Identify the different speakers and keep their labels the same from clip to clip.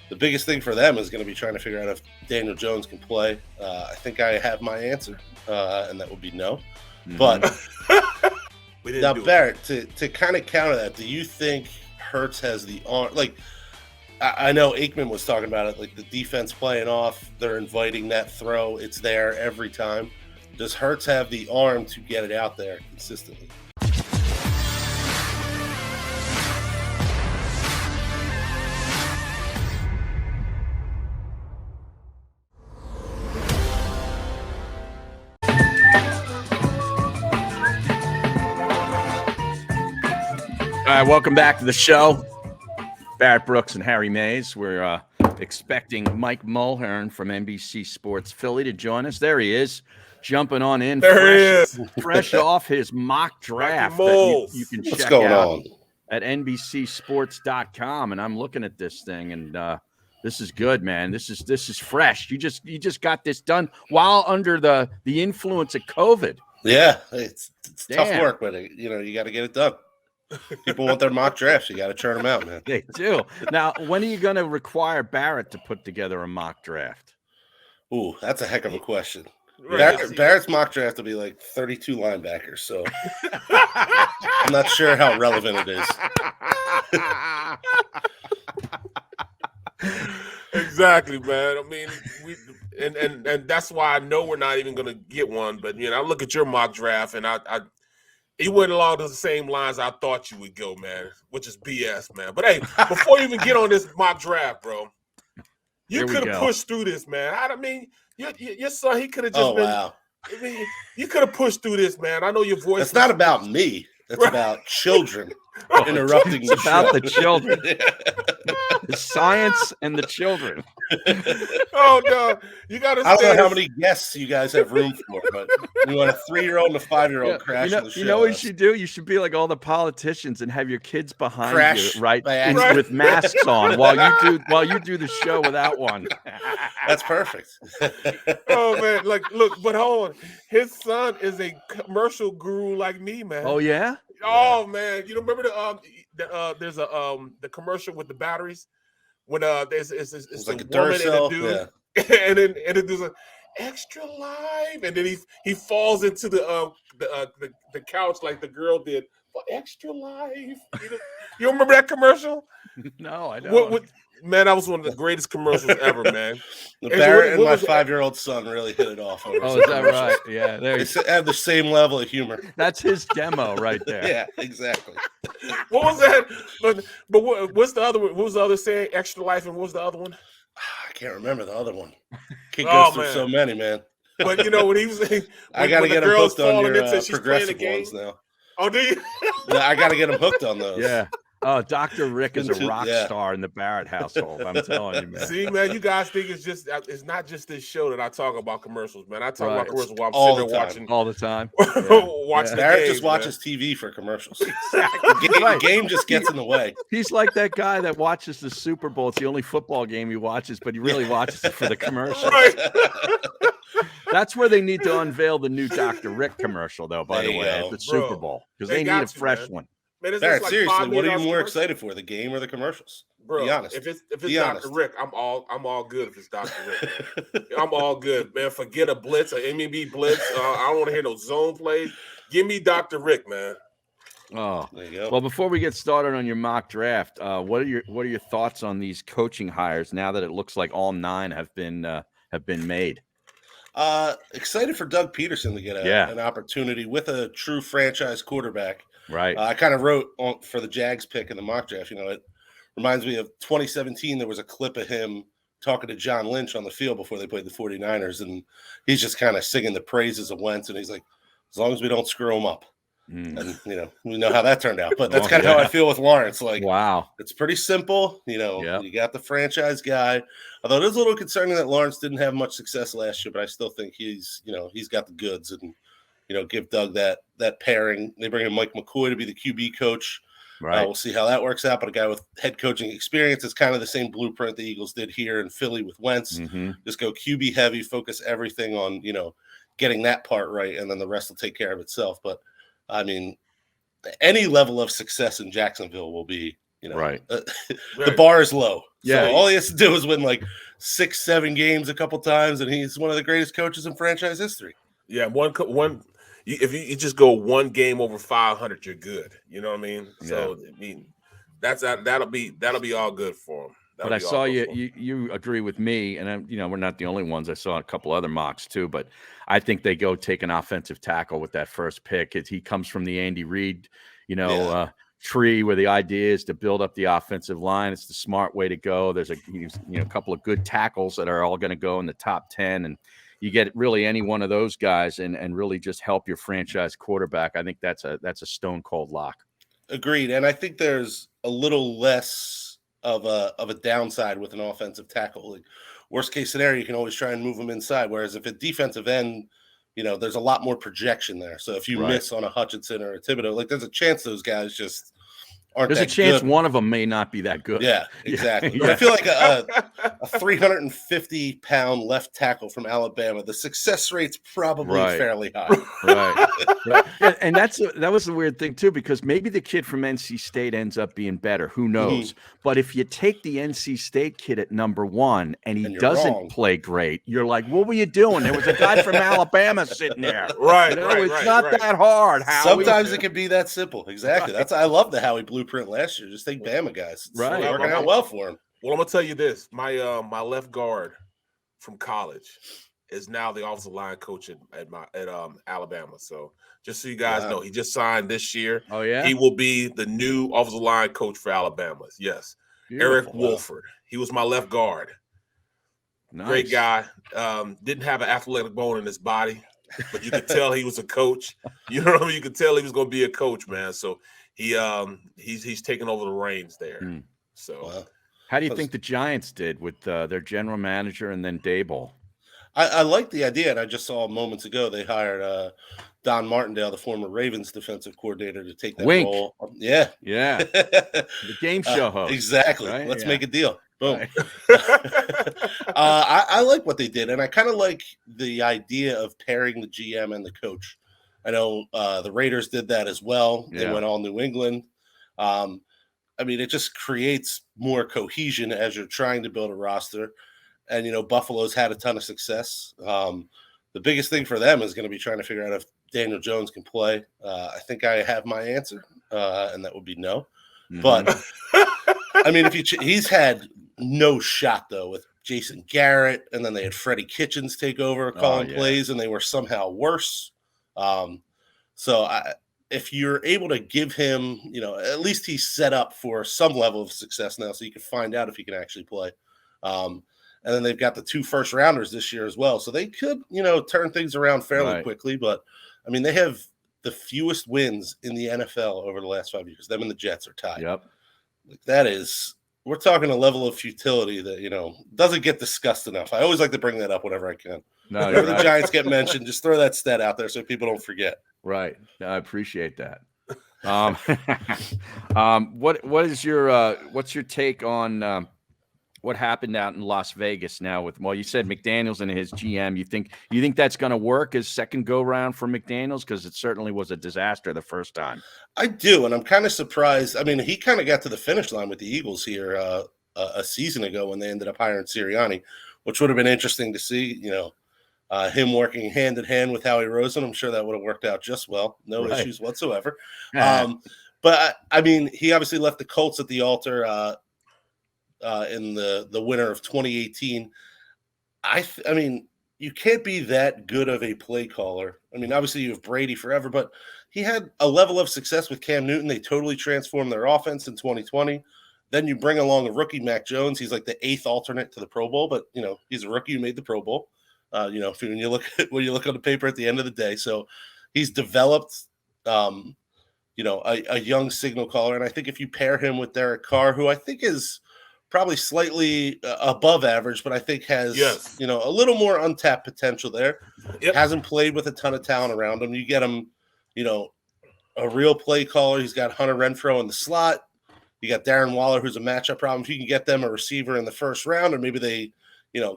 Speaker 1: The biggest thing for them is going to be trying to figure out if Daniel Jones can play. I think I have my answer, and that would be no. Mm-hmm. But now, Barrett, to kind of counter that, do you think Hurts has the arm? Like, I know Aikman was talking about it, like the defense playing off, they're inviting that throw. It's there every time. Does Hurts have the arm to get it out there consistently?
Speaker 2: All right, welcome back to the show. Barrett Brooks and Harry Mays. We're expecting Mike Mulhern from NBC Sports Philly to join us. There he is, jumping on in. Fresh off his mock draft that you can check out at NBCSports.com. And I'm looking at this thing, and this is good, man. This is fresh. You just got this done while under the influence of COVID.
Speaker 1: Yeah, it's tough work, but you got to get it done. People want their mock drafts. You got to churn them out, man.
Speaker 2: They do. Now, when are you going to require Barrett to put together a mock draft?
Speaker 1: Ooh, that's a heck of a question. Barrett's mock draft will be like 32 linebackers, so I'm not sure how relevant it
Speaker 3: is. Exactly, man. I mean, and that's why I know we're not even going to get one. But I look at your mock draft, and you went along the same lines I thought you would go, man, which is BS, man. But, hey, before you even get on this mock draft, bro, you could have pushed through this, man. I mean, your son, he could have just been. Wow. I mean, you could have pushed through this, man. I know your voice.
Speaker 1: It's not about me. That's about children interrupting the show.
Speaker 2: About the children. The science and the children.
Speaker 3: Oh, no. You got to
Speaker 1: I don't know how many guests you guys have room for, but we want a 3-year-old and a 5-year-old crash the show.
Speaker 2: You know what you should do? You should be like all the politicians and have your kids behind you, right? With masks on while you do the show without one.
Speaker 1: That's perfect.
Speaker 3: Oh, man. Look, but hold on. His son is a commercial guru like me, man.
Speaker 2: Oh, yeah?
Speaker 3: Oh, man. You remember there's the commercial with the batteries? When it's like a woman and a dude, and then there's an extra life, and then he falls into the couch like the girl did for extra life. You remember that commercial?
Speaker 2: No, I don't.
Speaker 3: Man, that was one of the greatest commercials ever, man.
Speaker 1: Barrett and my 5-year-old son really hit it off.
Speaker 2: Oh, is that right? Yeah,
Speaker 1: they have the same level of humor.
Speaker 2: That's his demo right there.
Speaker 1: Yeah, exactly.
Speaker 3: What was that? But what's the other one? What was the other saying? Extra life, and what was the other one?
Speaker 1: I can't remember the other one. Kid goes through so many, man.
Speaker 3: But when he was,
Speaker 1: I got to get him hooked on your progressive ones now.
Speaker 3: Oh, do you?
Speaker 1: I got to get him hooked on those.
Speaker 2: Yeah. Oh, Dr. Rick is a rock star in the Barrett household. I'm telling you, man.
Speaker 3: See, man, you guys think it's not just this show that I talk about commercials, man. I talk about commercials while I'm sitting there watching
Speaker 2: all the time.
Speaker 3: Watching
Speaker 1: Barrett
Speaker 3: games,
Speaker 1: just watches TV for commercials. The game just gets in the way.
Speaker 2: He's like that guy that watches the Super Bowl. It's the only football game he watches, but he really watches it for the commercials.
Speaker 3: Right.
Speaker 2: That's where they need to unveil the new Dr. Rick commercial, though, by the way, at the Super Bowl, because they need a fresh one.
Speaker 1: Man, Barrett, seriously, what are you more excited for, the game or the commercials?
Speaker 3: Bro,
Speaker 1: be honest.
Speaker 3: If it's Dr. Rick, I'm all good. If it's Dr. Rick, I'm all good, man. Forget a blitz, an MEB blitz. I don't want to hear no zone plays. Give me Dr. Rick, man.
Speaker 2: Oh,
Speaker 1: there you go.
Speaker 2: Well, before we get started on your mock draft, what are your thoughts on these coaching hires now that it looks like all 9 have been made?
Speaker 1: Excited for Doug Peterson to get an opportunity with a true franchise quarterback.
Speaker 2: Right.
Speaker 1: I kind of wrote for the Jags pick in the mock draft. It reminds me of 2017. There was a clip of him talking to John Lynch on the field before they played the 49ers, and he's just kind of singing the praises of Wentz, and he's like, as long as we don't screw him up. And, we know how that turned out. But that's kind of how I feel with Lawrence. Like, wow, it's pretty simple. You got the franchise guy. Although it is a little concerning that Lawrence didn't have much success last year, but I still think he's got the goods and, give Doug that pairing. They bring in Mike McCoy to be the QB coach. Right. We'll see how that works out. But a guy with head coaching experience is kind of the same blueprint the Eagles did here in Philly with Wentz. Mm-hmm. Just go QB heavy, focus everything on, getting that part right, and then the rest will take care of itself. But, I mean, any level of success in Jacksonville will be
Speaker 2: Right.
Speaker 1: The bar is low.
Speaker 2: Yeah.
Speaker 1: So all he has to do is win like 6-7 games a couple times, and he's one of the greatest coaches in franchise history.
Speaker 3: Yeah, if you just go one game over 500, you're good. You know what I mean?
Speaker 2: Yeah.
Speaker 3: So I mean, that'll be all good for him.
Speaker 2: But I saw you agree with me, and we're not the only ones. I saw a couple other mocks too, but I think they go take an offensive tackle with that first pick. He comes from the Andy Reid, tree where the idea is to build up the offensive line. It's the smart way to go. There's a couple of good tackles that are all going to go in the top 10, and you get really any one of those guys and really just help your franchise quarterback. I think that's a stone cold lock.
Speaker 1: Agreed. And I think there's a little less of a downside with an offensive tackle. Like, worst case scenario, you can always try and move them inside. Whereas if a defensive end, there's a lot more projection there. So if you miss on a Hutchinson or a Thibodeau, like there's a chance those guys just aren't.
Speaker 2: There's a chance one of them may not be that good.
Speaker 1: Yeah, exactly. Yeah. But I feel like a 350-pound left tackle from Alabama, the success rate's probably fairly high.
Speaker 2: Right. Yeah, and that was the weird thing too, because maybe the kid from NC State ends up being better. Who knows? But if you take the NC State kid at number 1 and he doesn't play great, you're like, what were you doing? There was a guy from Alabama sitting there. It's not that hard, Howie.
Speaker 1: Sometimes it can be that simple. Exactly. I love the Howie blueprint last year. Just think Bama guys. It's working out well for him.
Speaker 3: Well, I'm gonna tell you this: my left guard from college is now the offensive line coach at Alabama. So just so you guys know, he just signed this year.
Speaker 2: Oh yeah,
Speaker 3: he will be the new offensive line coach for Alabama. Yes, beautiful. Eric Wolford. He was my left guard. Nice. Great guy. Didn't have an athletic bone in his body, but you could tell he was a coach. You know what I mean? You could tell he was going to be a coach, man. So he's taking over the reins there. So.
Speaker 2: How do you think the Giants did with their general manager and then Daboll?
Speaker 1: I like the idea, and I just saw moments ago they hired Don Martindale, the former Ravens defensive coordinator, to take that role. Yeah.
Speaker 2: The game show host.
Speaker 1: Exactly. Right? Let's make a deal. Boom. Right. I like what they did, and I kind of like the idea of pairing the GM and the coach. I know the Raiders did that as well. They went all New England. I mean, it just creates more cohesion as you're trying to build a roster. And, Buffalo's had a ton of success. The biggest thing for them is going to be trying to figure out if Daniel Jones can play. I think I have my answer, and that would be no. Mm-hmm. But, I mean, he's had no shot, though, with Jason Garrett, and then they had Freddie Kitchens take over calling plays, and they were somehow worse. If you're able to give him, at least he's set up for some level of success now, so you can find out if he can actually play. And then they've got the 2 first-rounders this year as well, so they could, turn things around fairly quickly. But, I mean, they have the fewest wins in the NFL over the last 5 years. Them and the Jets are tied.
Speaker 2: Yep.
Speaker 1: We're talking a level of futility that, doesn't get discussed enough. I always like to bring that up whenever I can. Whenever the Giants get mentioned, just throw that stat out there so people don't forget.
Speaker 2: Right. I appreciate that. What's your take on what happened out in Las Vegas now with, you said McDaniels and his GM, you think that's going to work as second go round for McDaniels? Because it certainly was a disaster the first time.
Speaker 1: I do. And I'm kind of surprised. I mean, he kind of got to the finish line with the Eagles here a season ago when they ended up hiring Sirianni, which would have been interesting to see, him working hand in hand with Howie Roseman. I'm sure that would have worked out just well. No issues whatsoever. But I mean, he obviously left the Colts at the altar in the winter of 2018. I mean, you can't be that good of a play caller. I mean, obviously you have Brady forever, but he had a level of success with Cam Newton. They totally transformed their offense in 2020. Then you bring along a rookie, Mac Jones. He's like the 8th alternate to the Pro Bowl, but he's a rookie who made the Pro Bowl. When you look on the paper at the end of the day. So he's developed, a young signal caller. And I think if you pair him with Derek Carr, who I think is probably slightly above average, but I think has, a little more untapped potential there. Yep. Hasn't played with a ton of talent around him. You get him, a real play caller. He's got Hunter Renfrow in the slot. You got Darren Waller, who's a matchup problem. If you can get them a receiver in the first round, or maybe they,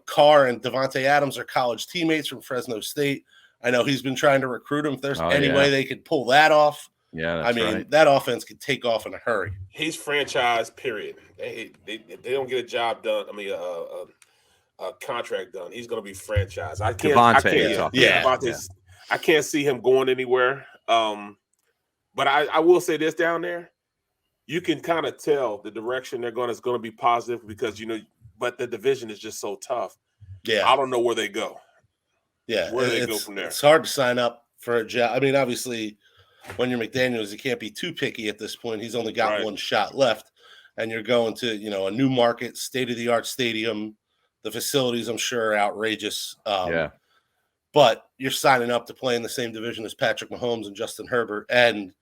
Speaker 1: Carr and Devontae Adams are college teammates from Fresno State. I know he's been trying to recruit him. If there's any way they could pull that off,
Speaker 2: Yeah,
Speaker 1: I
Speaker 2: that's
Speaker 1: mean,
Speaker 2: right.
Speaker 1: that offense could take off in a hurry.
Speaker 3: He's franchise. Period. They don't get a job done. I mean, a contract done. He's going to be franchise. I can't. Devontae, I can't see him going anywhere. But I will say this down there. You can kind of tell the direction they're going is going to be positive because, but the division is just so tough.
Speaker 1: Yeah.
Speaker 3: I don't know where they go.
Speaker 1: Yeah.
Speaker 3: Where do they go from there?
Speaker 1: It's hard to sign up for a job. I mean, obviously, when you're McDaniels, you can't be too picky at this point. He's only got one shot left, and you're going to, a new market, state-of-the-art stadium. The facilities, I'm sure, are outrageous. But you're signing up to play in the same division as Patrick Mahomes and Justin Herbert. And,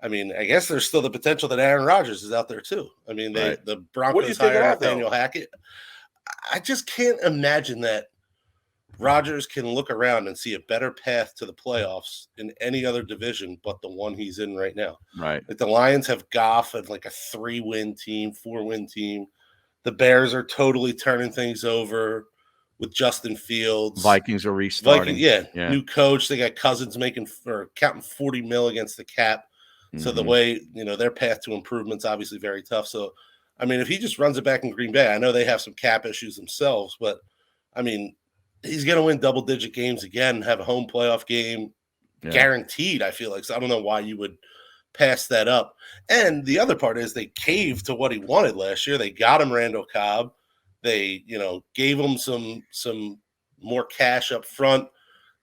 Speaker 1: I mean, I guess there's still the potential that Aaron Rodgers is out there, too. I mean, the Broncos hired Nathaniel Hackett. I just can't imagine that Rodgers can look around and see a better path to the playoffs in any other division but the one he's in right now.
Speaker 2: Right.
Speaker 1: Like the Lions have Goff as like a 3-win team, 4-win team. The Bears are totally turning things over with Justin Fields.
Speaker 2: Vikings are restarting.
Speaker 1: New coach. They got Cousins counting $40 million against the cap. So the way, their path to improvement's obviously very tough. So, I mean, if he just runs it back in Green Bay, I know they have some cap issues themselves, but, I mean, he's going to win double-digit games again, have a home playoff game, guaranteed, I feel like. So I don't know why you would pass that up. And the other part is they caved to what he wanted last year. They got him Randall Cobb. They, gave him some more cash up front,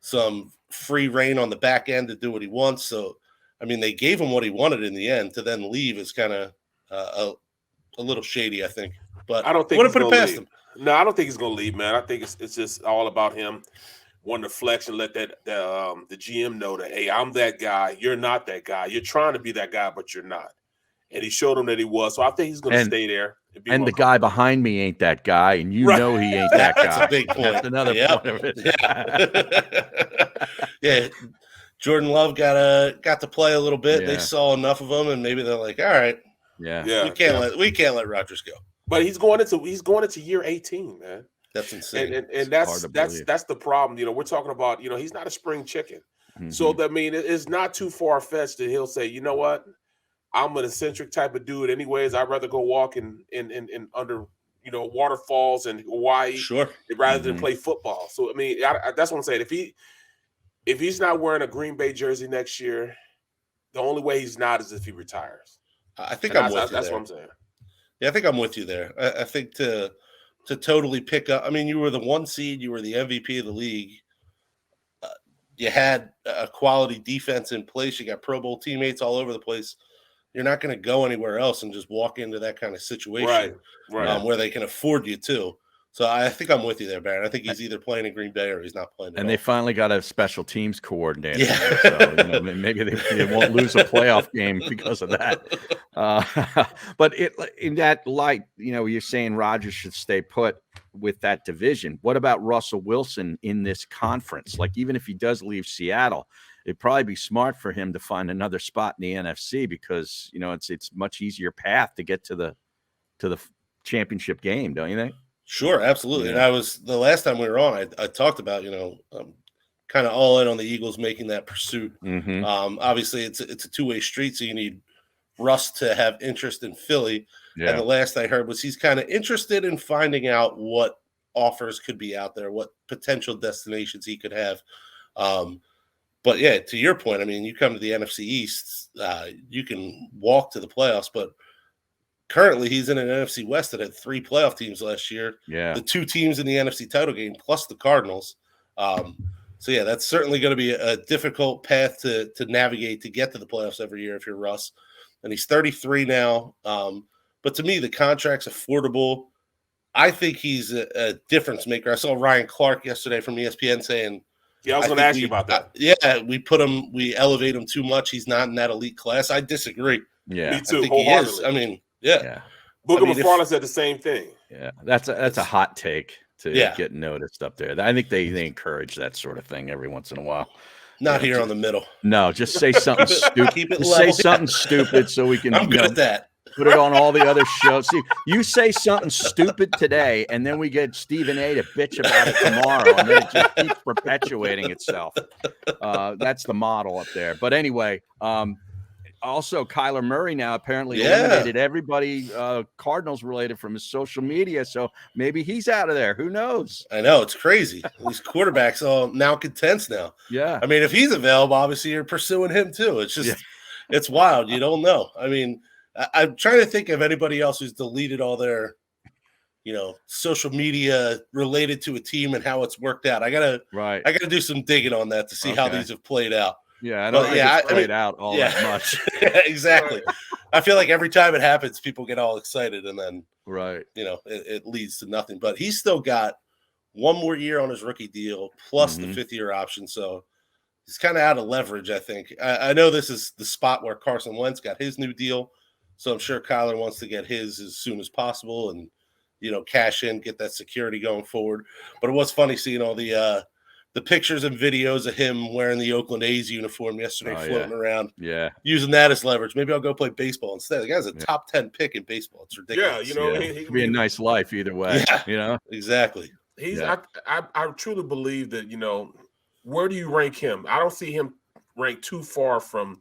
Speaker 1: some free reign on the back end to do what he wants. So, I mean, they gave him what he wanted in the end. To then leave is kind of a little shady, I think. But
Speaker 3: I don't think
Speaker 1: he's going to past him.
Speaker 3: No, I don't think he's going to leave, man. I think it's just all about him wanting to flex and let the GM know that, hey, I'm that guy. You're not that guy. You're trying to be that guy, but you're not. And he showed him that he was. So I think he's going to stay there.
Speaker 2: And the guy behind me ain't that guy, and he ain't that guy.
Speaker 1: That's a big point.
Speaker 2: That's another point of it.
Speaker 1: Yeah. Jordan Love got to play a little bit. They saw enough of him, and maybe they're like, all right, we can't let Rodgers go.
Speaker 3: But he's going into year 18, man.
Speaker 1: That's insane.
Speaker 3: And that's the problem. We're talking about, he's not a spring chicken. Mm-hmm. So I mean, it's not too far fetched that he'll say, you know what, I'm an eccentric type of dude. Anyways, I'd rather go walk in under waterfalls in Hawaii, rather than play football. So I mean, that's what I'm saying. If he's not wearing a Green Bay jersey next year, the only way he's not is if he retires.
Speaker 1: I think I'm with you.
Speaker 3: That's what I'm saying.
Speaker 1: Yeah, I think I'm with you there. I think to totally pick up. I mean, you were the 1 seed. You were the MVP of the league. You had a quality defense in place. You got Pro Bowl teammates all over the place. You're not going to go anywhere else and just walk into that kind of situation where they can afford you too. So I think I'm with you there, Barron. I think he's either playing in Green Bay or he's not playing.
Speaker 2: And they finally got a special teams coordinator. Yeah. So maybe they won't lose a playoff game because of that. But in that light, you're saying Rodgers should stay put with that division. What about Russell Wilson in this conference? Like, even if he does leave Seattle, it'd probably be smart for him to find another spot in the NFC because it's much easier path to get to the championship game, don't you think?
Speaker 1: Sure, absolutely.
Speaker 2: Yeah.
Speaker 1: And the last time we were on, I talked about, kind of all in on the Eagles making that pursuit.
Speaker 2: Mm-hmm.
Speaker 1: Obviously, it's a two-way street, so you need Russ to have interest in Philly.
Speaker 2: Yeah.
Speaker 1: And the last I heard was he's kind of interested in finding out what offers could be out there, what potential destinations he could have. But, yeah, to your point, I mean, you come to the NFC East, you can walk to the playoffs, but currently, he's in an NFC West that had 3 playoff teams last year.
Speaker 2: Yeah.
Speaker 1: The 2 teams in the NFC title game plus the Cardinals. So, yeah, that's certainly going to be a difficult path to navigate to get to the playoffs every year if you're Russ. And he's 33 now. But to me, the contract's affordable. I think he's a difference maker. I saw Ryan Clark yesterday from ESPN saying,
Speaker 3: yeah, I was going to ask you about that.
Speaker 1: We elevate him too much. He's not in that elite class. I disagree.
Speaker 3: Yeah, me too.
Speaker 1: I think he is. I mean, yeah.
Speaker 3: Booger McFarland said the same thing.
Speaker 2: Yeah, that's a hot take to get noticed up there. I think they encourage that sort of thing every once in a while.
Speaker 1: Not here on the middle.
Speaker 2: No, just say something stupid.
Speaker 1: Keep it
Speaker 2: just
Speaker 1: level.
Speaker 2: say something stupid so we can.
Speaker 1: I'm good at that.
Speaker 2: Put it on all the other shows. See, you say something stupid today, and then we get Stephen A. to bitch about it tomorrow, and then it just keeps perpetuating itself. That's the model up there. But anyway, Also, Kyler Murray now apparently eliminated everybody Cardinals related from his social media. So maybe he's out of there. Who knows?
Speaker 1: I know, it's crazy. These quarterbacks all now contents now.
Speaker 2: Yeah.
Speaker 1: I mean, if he's available, obviously you're pursuing him too. It's just, it's wild. You don't know. I mean, I'm trying to think of anybody else who's deleted all their, social media related to a team and how it's worked out. I gotta do some digging on that to see how these have played out.
Speaker 2: Yeah, I don't think it's played out all that much.
Speaker 1: Yeah, exactly. I feel like every time it happens, people get all excited, and then it leads to nothing. But he's still got one more year on his rookie deal plus the 5th-year option, so he's kind of out of leverage. I think. I know this is the spot where Carson Wentz got his new deal, so I'm sure Kyler wants to get his as soon as possible and cash in, get that security going forward. But it was funny seeing all the pictures and videos of him wearing the Oakland A's uniform yesterday, floating around, using that as leverage. Maybe I'll go play baseball instead. The guy's a top 10 pick in baseball. It's ridiculous.
Speaker 2: He could be a nice life either way.
Speaker 1: Exactly.
Speaker 3: I truly believe that, where do you rank him? I don't see him ranked too far from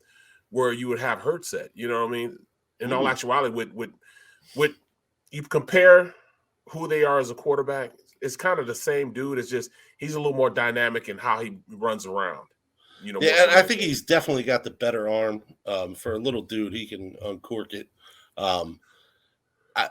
Speaker 3: where you would have Hurts at. You know what I mean? In all actuality, with you compare who they are as a quarterback, it's kind of the same dude. It's just he's a little more dynamic in how he runs around.
Speaker 1: And I think he's definitely got the better arm. For a little dude, he can uncork it.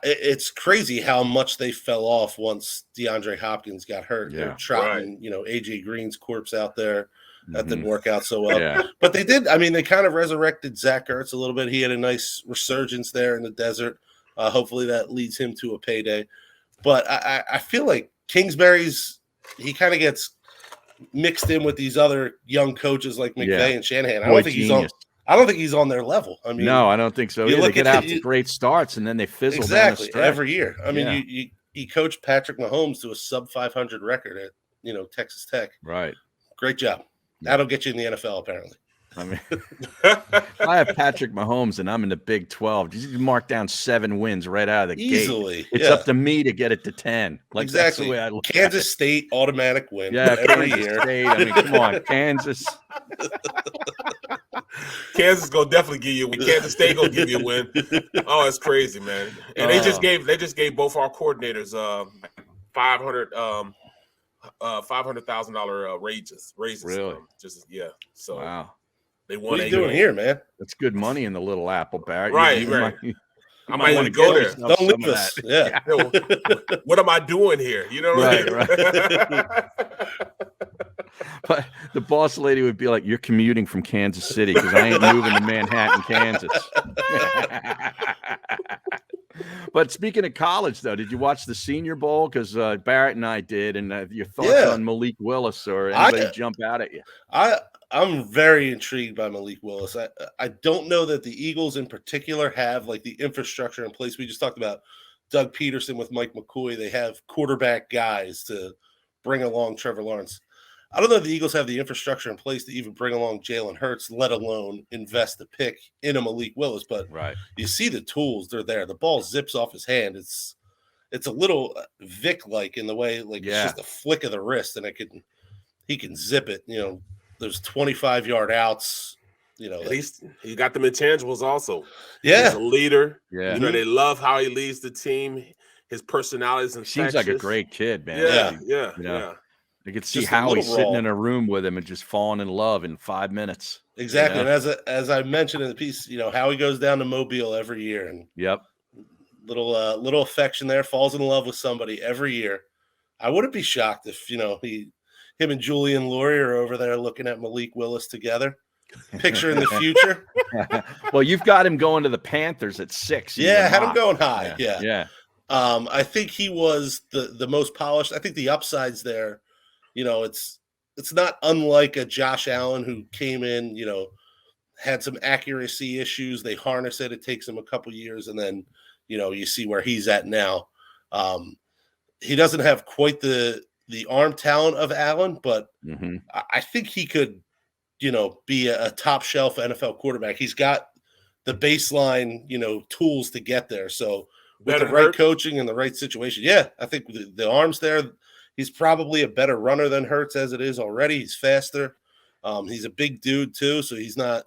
Speaker 1: It's crazy how much they fell off once DeAndre Hopkins got hurt. They're trotting, AJ Green's corpse out there. That didn't work out so well. But they did. I mean, they kind of resurrected Zach Ertz a little bit. He had a nice resurgence there in the desert. Hopefully that leads him to a payday. But I feel like Kingsbury's, he kind of gets mixed in with these other young coaches like McVay and Shanahan. I don't think he's on their level. I mean,
Speaker 2: no, I don't think so. They get out to great starts and then they fizzle down the stretch
Speaker 1: every year. I mean, he coached Patrick Mahomes to a sub 500 record at Texas Tech.
Speaker 2: Right.
Speaker 1: Great job. That'll get you in the NFL apparently.
Speaker 2: I mean, I have Patrick Mahomes and I'm in the Big 12. You mark down 7 wins right out of the
Speaker 1: easily.
Speaker 2: Gate. It's up to me to get it to 10.
Speaker 1: Exactly. That's the way I look Kansas at State automatic win.
Speaker 2: Yeah, every year. State. I mean, come on, Kansas.
Speaker 3: Kansas gonna definitely give you a win. Kansas State gonna give you a win. Oh, it's crazy, man. And they just gave both our coordinators $500,000 raises.
Speaker 2: Really?
Speaker 3: So
Speaker 2: wow.
Speaker 3: They won.
Speaker 1: What are you doing here, man?
Speaker 2: That's good money in the Little Apple, Barrett.
Speaker 3: Right. I might want to go there.
Speaker 1: Don't leave us. Yeah.
Speaker 3: What am I doing here? You know what I mean?
Speaker 2: But the boss lady would be like, "You're commuting from Kansas City because I ain't moving to Manhattan, Kansas." But speaking of college, though, did you watch the Senior Bowl? Because Barrett and I did, and your thoughts on Malik Willis or anybody jump out at you?
Speaker 1: I'm very intrigued by Malik Willis. I don't know that the Eagles in particular have like the infrastructure in place. We just talked about Doug Peterson with Mike McCoy. They have quarterback guys to bring along Trevor Lawrence. I don't know if the Eagles have the infrastructure in place to even bring along Jalen Hurts, let alone invest a pick in a Malik Willis. But you see the tools, they're there. The ball zips off his hand. It's a little Vic-like in the way, like it's just a flick of the wrist, and he can zip it. There's 25-yard outs.
Speaker 3: At least he got them intangibles also.
Speaker 1: Yeah.
Speaker 3: He's a leader.
Speaker 2: Yeah.
Speaker 3: They love how he leads the team. His personality is infectious.
Speaker 2: Seems like a great kid, man.
Speaker 3: Yeah.
Speaker 2: You could see Howie sitting in a room with him and just falling in love in 5 minutes.
Speaker 1: Exactly. And as I mentioned in the piece, Howie goes down to Mobile every year and little affection there, falls in love with somebody every year. I wouldn't be shocked if, him and Julian Lurie are over there looking at Malik Willis together. Picture in the future.
Speaker 2: Well, you've got him going to the Panthers at 6.
Speaker 1: Yeah, had him going high.
Speaker 2: Yeah.
Speaker 1: I think he was the most polished. I think the upside's there. It's not unlike a Josh Allen who came in, had some accuracy issues. They harness it. It takes him a couple years, and then, you see where he's at now. He doesn't have quite the arm talent of Allen, but I think he could, be a top shelf NFL quarterback. He's got the baseline, tools to get there. So with the right coaching and the right situation, I think the arm's there. He's probably a better runner than Hurts as it is already. He's faster. He's a big dude too, so he's not,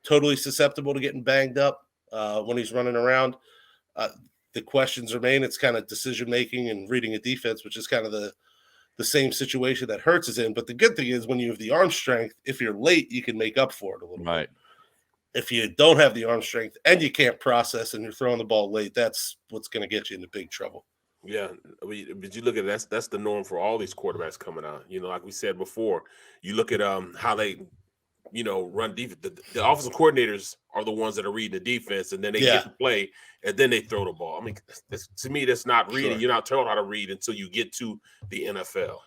Speaker 1: totally susceptible to getting banged up when he's running around. The questions remain. It's kind of decision making and reading a defense, which is kind of the same situation that Hurts is in. But the good thing is when you have the arm strength, if you're late, you can make up for it a little bit. If you don't have the arm strength and you can't process and you're throwing the ball late, that's what's going to get you into big trouble. Yeah,
Speaker 3: but you look at that's the norm for all these quarterbacks coming out. Like we said before, you look at how they, run defense. The offensive coordinators are the ones that are reading the defense, and then they get to play, and then they throw the ball. I mean, to me, that's not reading. Sure. You're not told how to read until you get to the NFL.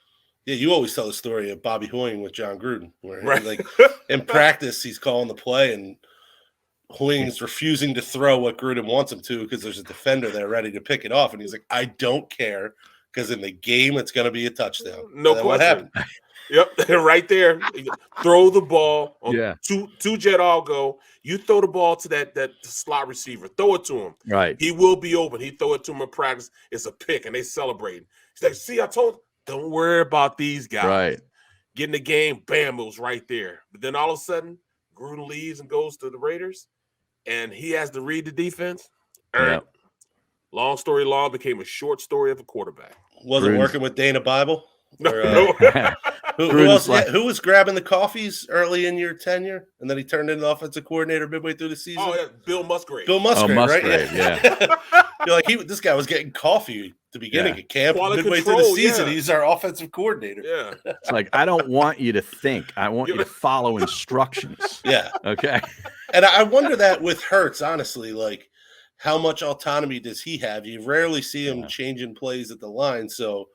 Speaker 1: Yeah, you always tell the story of Bobby Hoying with John Gruden, where in practice he's calling the play and Hoying's refusing to throw what Gruden wants him to because there's a defender there ready to pick it off, and he's like, "I don't care because in the game it's going to be a touchdown."
Speaker 3: No question. What happened? Yep, right there. Throw the ball on two jet all go. You throw the ball to that slot receiver. Throw it to him.
Speaker 2: Right.
Speaker 3: He will be open. He throw it to him in practice. It's a pick, and they celebrate. He's like, "See, I told you, don't worry about these guys."
Speaker 2: Right.
Speaker 3: Get in the game, bam, it was right there. But then all of a sudden, Gruden leaves and goes to the Raiders, and he has to read the defense.
Speaker 2: Yep.
Speaker 3: Long story long became a short story of a quarterback.
Speaker 1: Wasn't working with Dana Bible?
Speaker 3: No.
Speaker 1: Who else? Who was grabbing the coffees early in your tenure, and then he turned into offensive coordinator midway through the season?
Speaker 3: Oh, yeah, Bill Musgrave.
Speaker 1: Right?
Speaker 2: Yeah.
Speaker 1: You're like, this guy was getting coffee at the beginning of camp. Midway through the season, he's our offensive coordinator.
Speaker 3: Yeah.
Speaker 2: It's like, I don't want you to think. I want you to follow instructions.
Speaker 1: Yeah.
Speaker 2: Okay.
Speaker 1: And I wonder that with Hurts, honestly, like, how much autonomy does he have? You rarely see him changing plays at the line. So,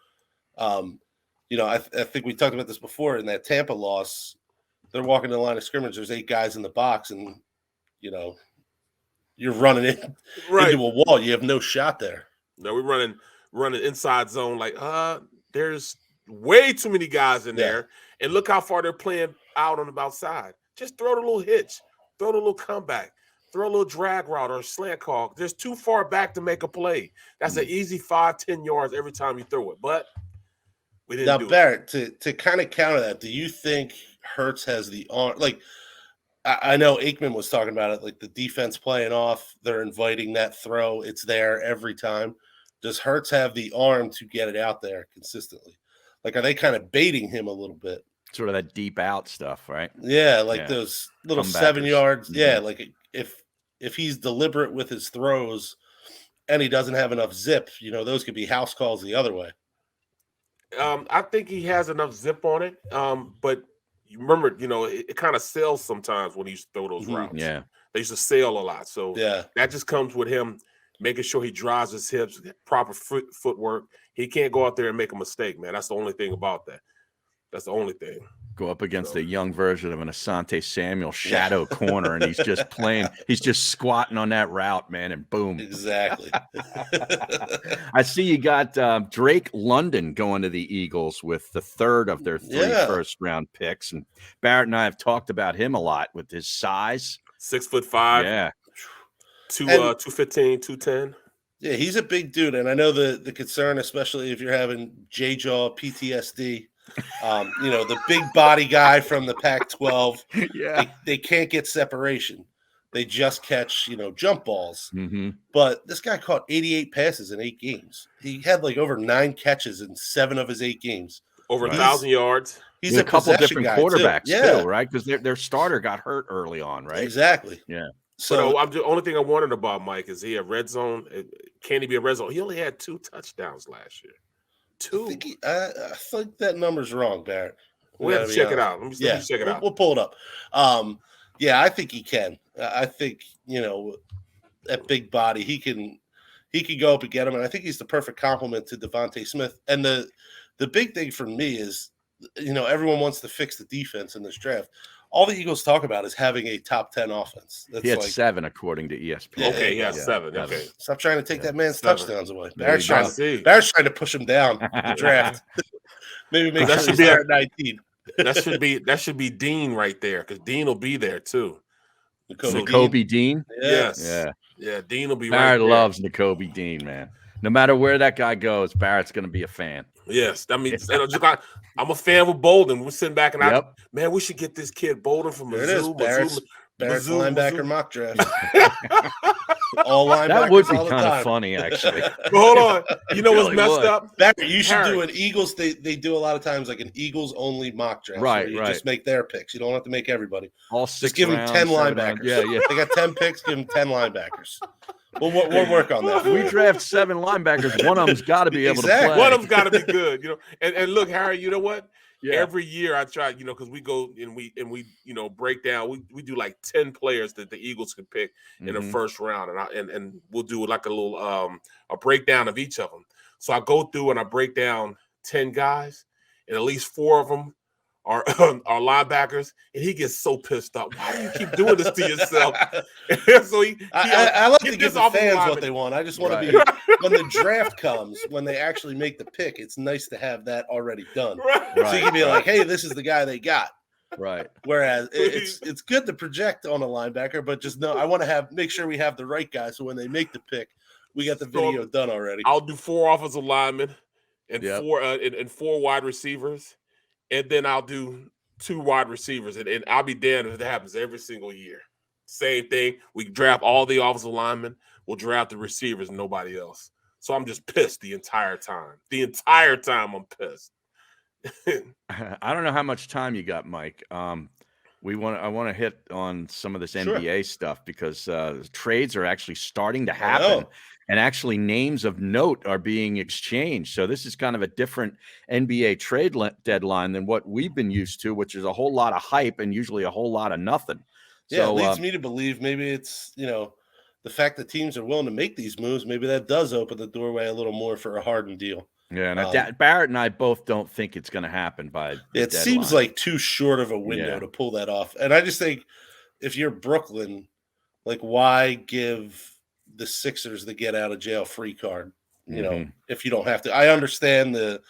Speaker 1: I think we talked about this before in that Tampa loss. They're walking to the line of scrimmage. There's 8 guys in the box, and you're running into a wall. You have no shot there.
Speaker 3: No, we're running inside zone. Like, there's way too many guys in there, and look how far they're playing out on the outside. Just throw the little hitch, throw the little comeback, throw a little drag route or a slant call. There's too far back to make a play. That's an easy 5-10 yards every time you throw it, but.
Speaker 1: Now, Barrett, to kind of counter that, do you think Hurts has the arm? Like, I know Aikman was talking about it, like the defense playing off, they're inviting that throw. It's there every time. Does Hurts have the arm to get it out there consistently? Like, are they kind of baiting him a little bit?
Speaker 2: Sort of that deep out stuff, right?
Speaker 1: Yeah, like those little 7 yards. Mm-hmm. Yeah, like if he's deliberate with his throws and he doesn't have enough zip, those could be house calls the other way.
Speaker 3: I think he has enough zip on it, but you remember, it kind of sails sometimes when he used to throw those routes.
Speaker 2: Yeah,
Speaker 3: they used to sail a lot, so that just comes with him making sure he drives his hips, proper footwork. He can't go out there and make a mistake, man. That's the only thing about that. That's the only thing.
Speaker 2: Go up against a young version of an Asante Samuel shadow corner, and he's just playing. He's just squatting on that route, man, and boom.
Speaker 1: Exactly.
Speaker 2: I see you got Drake London going to the Eagles with the 3rd of their 3 first-round picks, and Barrett and I have talked about him a lot with his size.
Speaker 3: 6'5".
Speaker 2: Yeah.
Speaker 3: 215, 210.
Speaker 1: Yeah, he's a big dude, and I know the concern, especially if you're having J-Jaw PTSD. The big body guy from the Pac-12.
Speaker 2: Yeah,
Speaker 1: they can't get separation. They just catch, jump balls.
Speaker 2: Mm-hmm.
Speaker 1: But this guy caught 88 passes in 8 games. He had like over 9 catches in 7 of his 8 games.
Speaker 3: Over 1,000 yards.
Speaker 1: He's
Speaker 2: a couple different quarterbacks
Speaker 1: too,
Speaker 2: right? Because their starter got hurt early on, right?
Speaker 1: Exactly.
Speaker 2: Yeah.
Speaker 3: So the only thing I wondered about Mike is he a red zone? Can he be a red zone? He only had 2 touchdowns last year. 2.
Speaker 1: I think that number's wrong, Barrett.
Speaker 3: We have to check it out. Let me check it out.
Speaker 1: We'll pull it up. I think he can. I think that big body he can go up and get him, and I think he's the perfect complement to Devontae Smith. And the big thing for me is, everyone wants to fix the defense in this draft. All the Eagles talk about is having a top 10 offense.
Speaker 2: He had 7 according to ESPN.
Speaker 3: Okay, he has 7. Okay,
Speaker 1: stop trying to take that man's
Speaker 3: 7.
Speaker 1: touchdowns away. Barrett's trying to push him down the draft. Maybe make
Speaker 3: that
Speaker 1: should be at 19.
Speaker 3: that should be Dean right there, because Dean will be there too.
Speaker 2: Nakobe Dean.
Speaker 3: Yes. Yeah. Dean will be right there.
Speaker 2: Barrett loves Nakobe Dean, man. No matter where that guy goes, Barrett's going to be a fan.
Speaker 3: Yes, I mean, I'm a fan with Bolden. We're sitting back and man, we should get this kid Bolden from Mizzou.
Speaker 1: Barrett's
Speaker 3: Bazoo,
Speaker 1: linebacker
Speaker 3: bazoo.
Speaker 1: mock draft. All linebackers
Speaker 2: That would be
Speaker 1: all the
Speaker 2: kind of
Speaker 1: time.
Speaker 2: funny, actually.
Speaker 3: But hold on. You know
Speaker 2: really
Speaker 3: what's messed
Speaker 2: would.
Speaker 3: up?
Speaker 1: Barrett, you should
Speaker 3: Harry.
Speaker 1: do an Eagles. They do a lot of times like an Eagles only mock draft.
Speaker 2: Right,
Speaker 1: where you
Speaker 2: right.
Speaker 1: just make their picks. You don't have to make everybody.
Speaker 2: All
Speaker 1: Just
Speaker 2: 6
Speaker 1: give them
Speaker 2: rounds,
Speaker 1: 10
Speaker 2: 7
Speaker 1: linebackers.
Speaker 2: rounds. Yeah.
Speaker 1: They got 10 picks. Give them 10 linebackers. We'll work on that.
Speaker 2: We draft 7 linebackers. One of them's got to be able to
Speaker 1: Exactly.
Speaker 2: play.
Speaker 3: One of them's got to be good, you know. And look, Harry, you know what?
Speaker 2: Yeah.
Speaker 3: Every year I try, you know, because we go and we you know break down. We do like 10 players that the Eagles could pick in the first round, and we'll do like a little a breakdown of each of them. So I go through and I break down 10 guys, and at least 4 of them are linebackers, and he gets so pissed off. Why do you keep doing this to yourself? So
Speaker 1: I like to
Speaker 3: get
Speaker 1: give
Speaker 3: this
Speaker 1: the
Speaker 3: off of
Speaker 1: fans
Speaker 3: lineman.
Speaker 1: what they want. I just want
Speaker 2: Right.
Speaker 1: to be when the draft comes, when they actually make the pick. It's nice to have that already done.
Speaker 3: Right.
Speaker 1: So you can be like, "Hey, this is the guy they got."
Speaker 2: Right.
Speaker 1: Whereas it's good to project on a linebacker, but just know I want to make sure we have the right guy. So when they make the pick, we got the video done already.
Speaker 3: I'll do 4 offensive linemen and
Speaker 2: Yep.
Speaker 3: 4 wide receivers, and then I'll do 2 wide receivers, and I'll be damned if that happens every single year. Same thing. We draft all the offensive linemen. We'll draft the receivers and nobody else. So I'm just pissed the entire time. The entire time I'm pissed.
Speaker 2: I don't know how much time you got, Mike. I want to hit on some of this
Speaker 1: Sure.
Speaker 2: NBA stuff because trades are actually starting to
Speaker 1: I
Speaker 2: happen,
Speaker 1: know.
Speaker 2: and actually names of note are being exchanged. So this is kind of a different NBA trade deadline than what we've been used to, which is a whole lot of hype and usually a whole lot of nothing.
Speaker 1: Yeah,
Speaker 2: So
Speaker 1: it leads me to believe maybe it's, the fact that teams are willing to make these moves, maybe that does open the doorway a little more for a Harden deal.
Speaker 2: yeah, and Barrett and I both don't think it's going to happen by the
Speaker 1: It seems
Speaker 2: deadline.
Speaker 1: like too short of a window
Speaker 2: Yeah.
Speaker 1: to pull that off. And I just think if you're Brooklyn, like why give the Sixers the get out of jail free card, if you don't have to. I understand the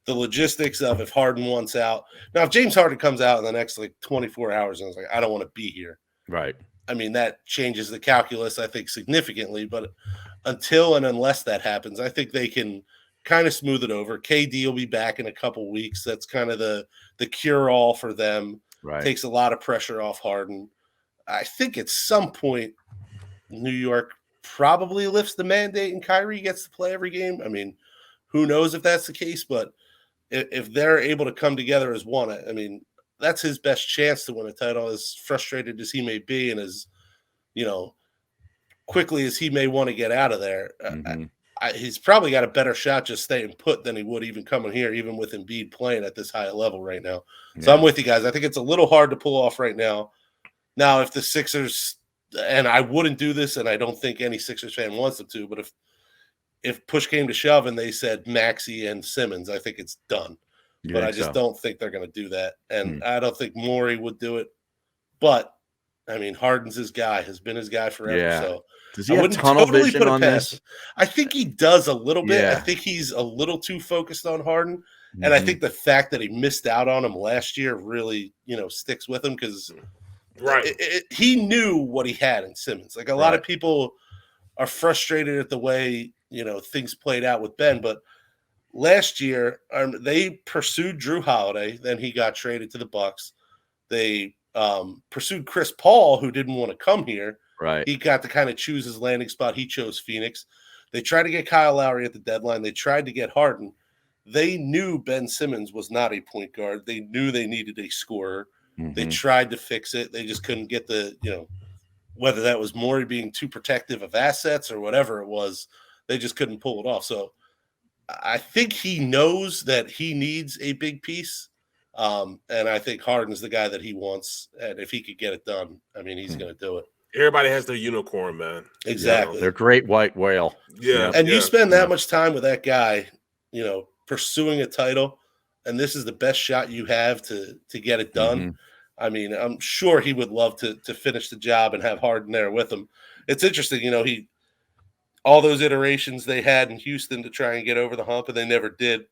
Speaker 1: logistics of if Harden wants out. Now, if James Harden comes out in the next 24 hours and is like, I don't want to be here.
Speaker 2: Right.
Speaker 1: I mean, that changes the calculus, I think, significantly. But until and unless that happens, I think they can kind of smooth it over. KD will be back in a couple weeks. That's kind of the cure-all for them.
Speaker 2: Right.
Speaker 1: Takes a lot of pressure off Harden. I think at some point, New York probably lifts the mandate and Kyrie gets to play every game. I mean, who knows if that's the case, but if they're able to come together as one, I mean, that's his best chance to win a title, as frustrated as he may be and as, quickly as he may want to get out of there. He's probably got a better shot just staying put than he would even coming here, even with Embiid playing at this high level right now. So
Speaker 2: Yeah.
Speaker 1: I'm with you guys. I think it's a little hard to pull off right now. Now, if the Sixers, and I wouldn't do this, and I don't think any Sixers fan wants them to, but if push came to shove and they said Maxey and Simmons, I think it's done.
Speaker 2: You
Speaker 1: But
Speaker 2: think
Speaker 1: I just
Speaker 2: so?
Speaker 1: don't think they're going to do that. And I don't think Morey would do it. But, I mean, Harden's his guy, has been his guy forever.
Speaker 2: Yeah.
Speaker 1: So
Speaker 2: Does he
Speaker 1: I
Speaker 2: have
Speaker 1: wouldn't
Speaker 2: tunnel
Speaker 1: totally
Speaker 2: vision
Speaker 1: put it
Speaker 2: on
Speaker 1: past
Speaker 2: this?
Speaker 1: him. I think he does a little bit.
Speaker 2: Yeah.
Speaker 1: I think he's a little too focused on Harden. And I think the fact that he missed out on him last year really, sticks with him because he knew what he had in Simmons. Like a lot of people are frustrated at the way, things played out with Ben. But last year, they pursued Drew Holiday. Then he got traded to the Bucks. They pursued Chris Paul, who didn't want to come here.
Speaker 2: Right.
Speaker 1: He got to kind of choose his landing spot. He chose Phoenix. They tried to get Kyle Lowry at the deadline. They tried to get Harden. They knew Ben Simmons was not a point guard. They knew they needed a scorer. They tried to fix it. They just couldn't get whether that was Morey being too protective of assets or whatever it was, they just couldn't pull it off. So I think he knows that he needs a big piece. And I think Harden's the guy that he wants. And if he could get it done, I mean, he's going to do it.
Speaker 3: Everybody has their unicorn, man.
Speaker 1: Exactly.
Speaker 2: They're great white whale.
Speaker 3: Yeah.
Speaker 1: And you spend that much time with that guy, pursuing a title, and this is the best shot you have to get it done. I mean, I'm sure he would love to finish the job and have Harden there with him. It's interesting, all those iterations they had in Houston to try and get over the hump, and they never did.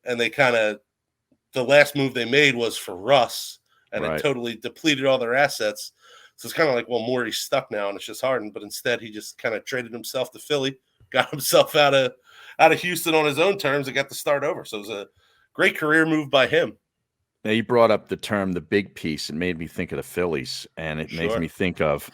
Speaker 1: And they the last move they made was for Russ, and it totally depleted all their assets. So it's kind of like, well, Morey's stuck now, and it's just Harden. But instead, he just kind of traded himself to Philly, got himself out of Houston on his own terms, and got to start over. So it was a great career move by him.
Speaker 2: Now, you brought up the term "the big piece" and made me think of the Phillies, and it makes me think of,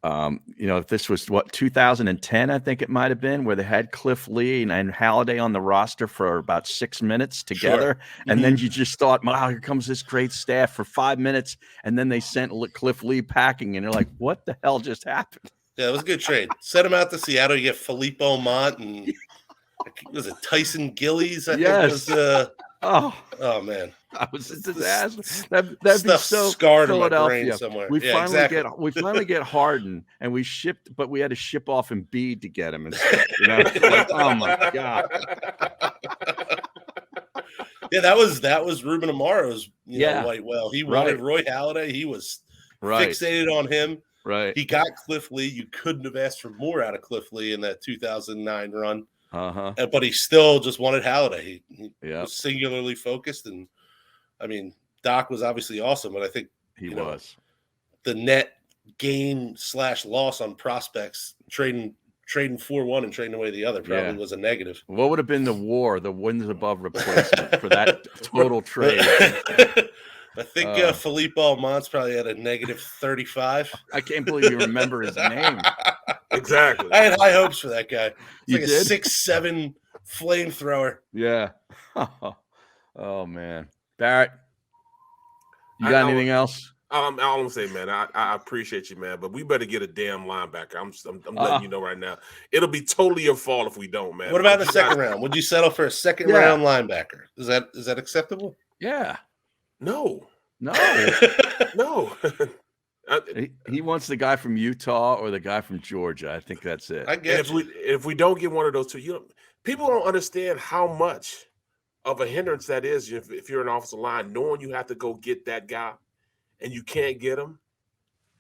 Speaker 2: if this was 2010, I think it might have been, where they had Cliff Lee and Halladay on the roster for about 6 minutes together, and then you just thought, "Wow, here comes this great staff for 5 minutes," and then they sent Cliff Lee packing, and you're like, "What the hell just happened?"
Speaker 1: Yeah, it was a good trade. Send him out to Seattle. You get Philippe Aumont and was it Tyson Gillies? I think was. Oh man,
Speaker 2: that was a disaster. That'd be so
Speaker 1: scarred in my
Speaker 2: Philadelphia.
Speaker 1: brain somewhere.
Speaker 2: We finally get Harden, and we shipped, but we had to ship off Embiid to get him. And stuff, like, oh my god.
Speaker 1: Yeah, that was Ruben Amaro's white whale. He wanted Roy Halladay. He was fixated on him.
Speaker 2: Right.
Speaker 1: He got Cliff Lee. You couldn't have asked for more out of Cliff Lee in that 2009 run. But he still just wanted Halladay. He was singularly focused, and I mean, Doc was obviously awesome, but I think
Speaker 2: he was
Speaker 1: the net gain / loss on prospects trading 4-1 and trading away the other probably was a negative.
Speaker 2: What would have been the wins above replacement for that total trade?
Speaker 1: I think Philippe Almont's probably at a negative 35.
Speaker 2: I can't believe you remember his name.
Speaker 3: Exactly.
Speaker 1: I had high hopes for that guy.
Speaker 2: You
Speaker 1: like
Speaker 2: did?
Speaker 1: A 6'7" flamethrower.
Speaker 2: Yeah. Oh man, Barrett, you got anything else?
Speaker 3: All I'm gonna say, man, I appreciate you, man, but we better get a damn linebacker. I'm letting you know right now. It'll be totally your fault if we don't, man.
Speaker 1: What about the second round? Would you settle for a second round linebacker? Is that acceptable?
Speaker 2: Yeah.
Speaker 3: No.
Speaker 2: He wants the guy from Utah or the guy from Georgia. I think that's it.
Speaker 1: I guess
Speaker 3: if we don't get one of those two, people don't understand how much of a hindrance that is if you're an offensive line, knowing you have to go get that guy and you can't get him,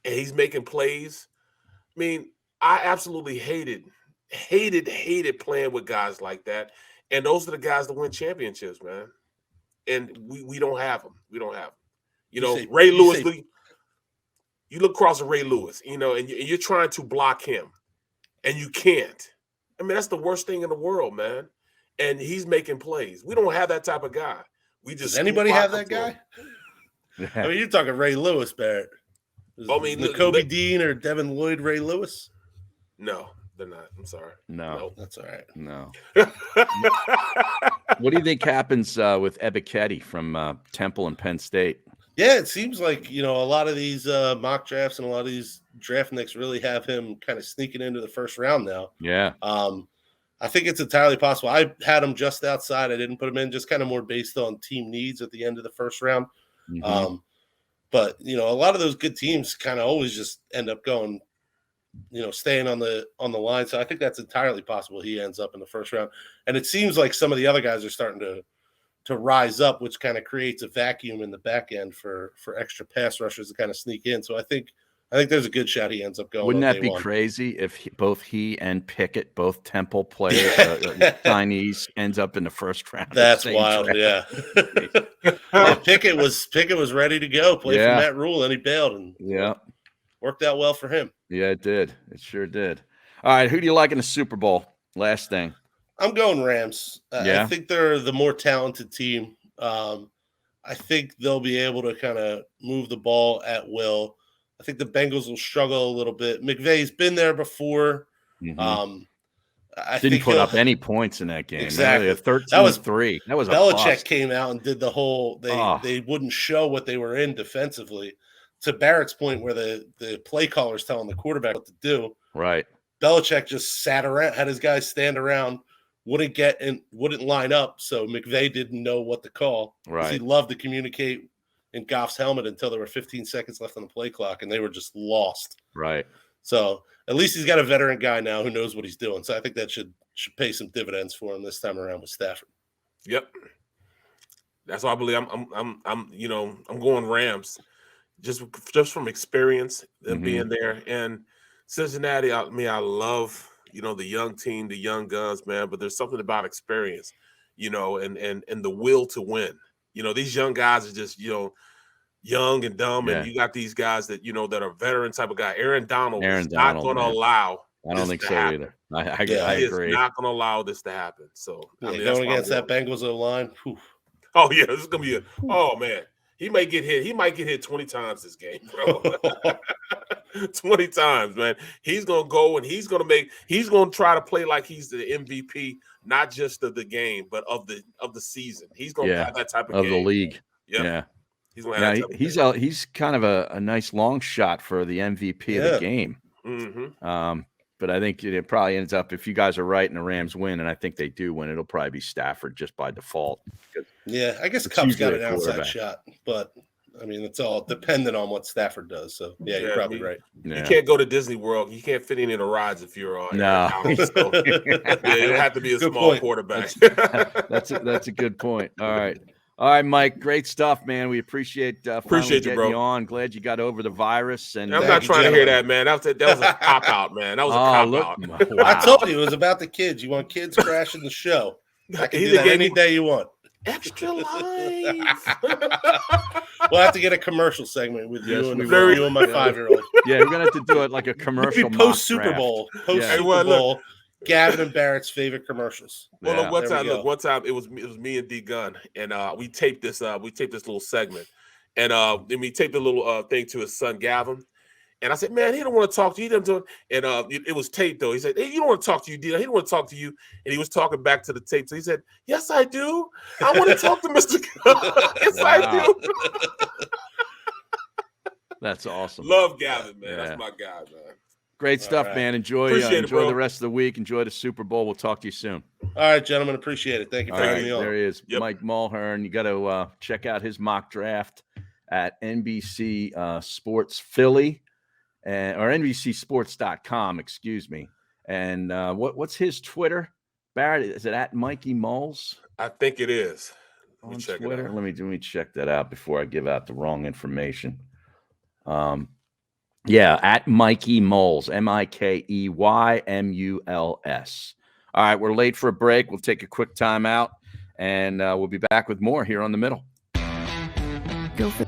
Speaker 3: and he's making plays. I mean, I absolutely hated playing with guys like that, and those are the guys that win championships, man. And we don't have them. We don't have them. Ray Lewis. You look across at Ray Lewis, and you're trying to block him, and you can't. I mean, that's the worst thing in the world, man. And he's making plays. We don't have that type of guy.
Speaker 1: Does anybody have that guy? I mean, you're talking Ray Lewis, Barrett. Kobe Dean or Devin Lloyd, Ray Lewis?
Speaker 3: No, they're not. I'm sorry.
Speaker 2: No,
Speaker 1: that's all right.
Speaker 2: No. What do you think happens with Ebiketie from Temple and Penn State?
Speaker 1: Yeah, it seems like, a lot of these mock drafts and a lot of these draft nicks really have him kind of sneaking into the first round now.
Speaker 2: Yeah.
Speaker 1: I think it's entirely possible. I had him just outside. I didn't put him in, just kind of more based on team needs at the end of the first round.
Speaker 2: Mm-hmm.
Speaker 1: But, a lot of those good teams kind of always just end up going, staying on the line. So I think that's entirely possible he ends up in the first round. And it seems like some of the other guys are starting to rise up, which kind of creates a vacuum in the back end for extra pass rushers to kind of sneak in. So I think there's a good shot he ends up going.
Speaker 2: Wouldn't that be crazy if both he and Pickett, both Temple players, Chinese, ends up in the first round?
Speaker 1: That's wild, yeah. Pickett was ready to go, play for Matt Rule, and he bailed, and worked out well for him.
Speaker 2: Yeah, it did. It sure did. All right, who do you like in the Super Bowl? Last thing.
Speaker 1: I'm going Rams. I think they're the more talented team. I think they'll be able to kind of move the ball at will. I think the Bengals will struggle a little bit. McVay's been there before.
Speaker 2: Mm-hmm.
Speaker 1: I
Speaker 2: didn't put up any points in that game.
Speaker 1: Exactly.
Speaker 2: 13-3. That was
Speaker 1: Belichick came out and did the whole. They wouldn't show what they were in defensively. To Barrett's point, where the play caller's telling the quarterback what to do.
Speaker 2: Right.
Speaker 1: Belichick just sat around, had his guys stand around, wouldn't line up. So McVay didn't know what to call.
Speaker 2: Right.
Speaker 1: He loved to communicate in Goff's helmet until there were 15 seconds left on the play clock, and they were just lost.
Speaker 2: Right.
Speaker 1: So at least he's got a veteran guy now who knows what he's doing. So I think that should pay some dividends for him this time around with Stafford.
Speaker 3: Yep. That's why I believe I'm going Rams, just from experience and being there. And Cincinnati, I love the young team, the young guns, man. But there's something about experience, and the will to win. These young guys are just young and dumb, and you got these guys that that are veteran type of guy. Aaron Donald is not going to allow.
Speaker 2: I don't think so either. I agree.
Speaker 3: Is not going to allow this to happen. So
Speaker 1: going against that Bengals O line.
Speaker 3: Oh yeah, this is going to be oh man. He might get hit. He might get hit 20 times this game, bro. 20 times, man. He's gonna go and he's gonna try to play like he's the MVP, not just of the game, but of the season. He's gonna have that type of game.
Speaker 2: The league.
Speaker 3: Yep.
Speaker 2: Yeah.
Speaker 3: He's gonna have that type of game.
Speaker 2: He's kind of a nice long shot for the MVP of the game.
Speaker 3: Mm-hmm.
Speaker 2: But I think it probably ends up, if you guys are right and the Rams win, and I think they do win, it'll probably be Stafford just by default.
Speaker 1: Yeah, I guess Cup's got an outside shot, but I mean, it's all dependent on what Stafford does. So yeah, you're probably right.
Speaker 3: You can't go to Disney World. You can't fit any of the rides if you're on.
Speaker 2: No,
Speaker 3: so, it'll have to be a small quarterback.
Speaker 2: That's a good point. All right, Mike. Great stuff, man. We appreciate you, bro. You on. Glad you got over the virus. And
Speaker 3: I'm not trying to hear that, man. That was a cop out, man. That was a cop out.
Speaker 1: Wow. I told you it was about the kids. You want kids crashing the show? I can do that any day you want.
Speaker 3: Extra life.
Speaker 1: We'll have to get a commercial segment with you and my 5-year-old.
Speaker 2: Yeah, we're gonna have to do it like a commercial.
Speaker 1: Post Super Bowl. Super Bowl. Gavin and Barrett's favorite commercials.
Speaker 3: Well, look, one time it was me and D Gunn, and we taped this little segment, and then we taped a little thing to his son Gavin, and I said, man, he don't want to talk to you. And it was taped though. He said, hey, you don't want to talk to you, D. He don't want to talk to you, and he was talking back to the tape. So he said, yes, I do. I want to talk to Mr. Gunn. Yes, I do.
Speaker 2: That's awesome.
Speaker 3: Love Gavin, man. That's my guy, man.
Speaker 2: Great stuff, man. Enjoy the rest of the week. Enjoy the Super Bowl. We'll talk to you soon.
Speaker 1: All right, gentlemen. Appreciate it. Thank you for having me on.
Speaker 2: There he is, Mike Mulhern. You got to check out his mock draft at NBC Sports Philly or NBCSports.com, excuse me. And what's his Twitter? Barrett, is it at Mikey Moles?
Speaker 3: I think it is.
Speaker 2: On Twitter. Let me check that out before I give out the wrong information. Yeah, at Mikey Moles, MikeYMULS. All right, we're late for a break. We'll take a quick time out, and we'll be back with more here on The Middle.
Speaker 4: Go for